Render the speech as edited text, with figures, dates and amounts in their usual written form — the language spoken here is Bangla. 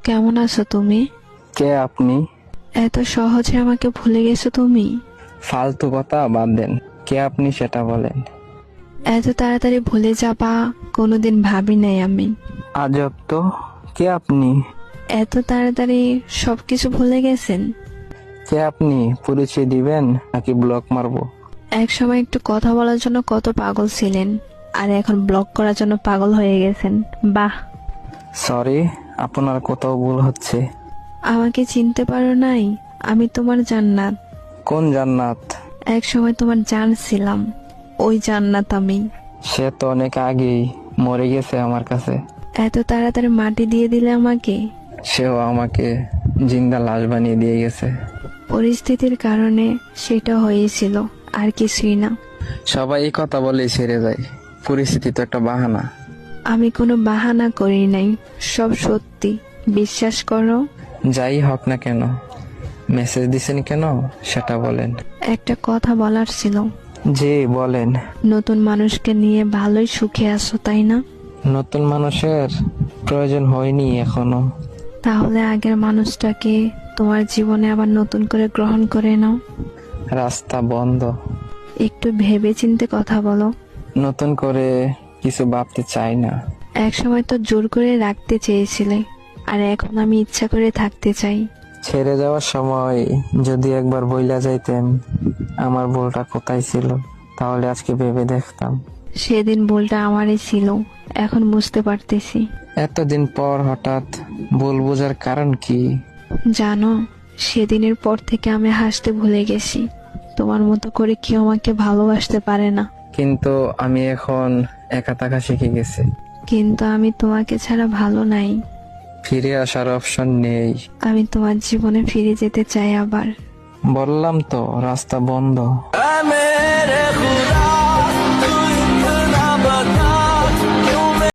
কেমন আছো তুমি? কে আপনি? এত সহজে আমাকে ভুলে গেছো তুমি? ফালতু কথা বাদ দেন। কে আপনি সেটা বলেন। এত তাড়াতাড়ি ভুলে যাবা কোনোদিন ভাবি নাই আমি। আজব তো। কে আপনি? এত তাড়াতাড়ি সবকিছু ভুলে গেছেন? কে আপনি পরিচয় দিবেন নাকি ব্লক মারবো? এক সময় একটু কথা বলার জন্য কত পাগল ছিলেন, আর এখন ব্লক করার জন্য পাগল হয়ে গেছেন। বাহ। সরি, আপনার কোথাও ভুল হচ্ছে। আমাকে চিনতে পারো নাই? আমি তোমার জান্নাত। কোন জান্নাত? এক সময় তোমার জান ছিলাম, ওই জান্নাত আমি। সে তো অনেক আগেই মরে গেছে আমার কাছে। এত তাড়াতাড়ি মাটি দিয়ে দিলে আমাকে। সেও আমাকে জিন্দা লাশ বানিয়ে দিয়ে গেছে। পরিস্থিতির কারণে সেটা হয়েছিল, আর কিছুই না। সবাই এই কথা বলেই ছেড়ে যায়। পরিস্থিতি তো একটা বাহানা। আমি কোনো বাহানা করি নাই, সব সত্যি, বিশ্বাস করো। যাই হোক না কেন, মেসেজ দিছেন কেন সেটা বলেন। একটা কথা বলার ছিল। জি বলেন। নতুন মানুষকে নিয়ে ভালোই সুখে আছো তাই না? নতুন মানুষের প্রয়োজন হয়নি এখনো। তাহলে আগের মানুষটাকে তোমার জীবনে আবার নতুন করে গ্রহণ করে নাও। রাস্তা বন্ধ। একটু ভেবে চিন্তে কথা বলো। নতুন করে কিছু ভাবতে চাই না। এক সময় তো জোর করে রাখতে চেয়েছিলে, আর এখন আমি ইচ্ছা করে থাকতে চাই। ছেড়ে যাওয়ার সময় যদি একবার বইলা যাইতেন আমার ভুলটা কোথায় ছিল, তাহলে আজকে ভেবে দেখতাম। সেদিন ভুলটা আমারই ছিল, এখন বুঝতে পারতেছি। এতদিন পর হঠাৎ ভুল বোঝার কারণ কি? জানো, সেদিনের পর থেকে আমি হাসতে ভুলে গেছি। তোমার মতো করে কেউ আমাকে ভালোবাসতে পারে না। কিন্তু আমি এখন একা থাকা শিখে গেছি। কিন্তু আমি তোমাকে ছাড়া ভালো নাই। ফিরে আসার অপশন নেই। আমি তোমার জীবনে ফিরে যেতে চাই আবার। বললাম তো রাস্তা বন্ধ।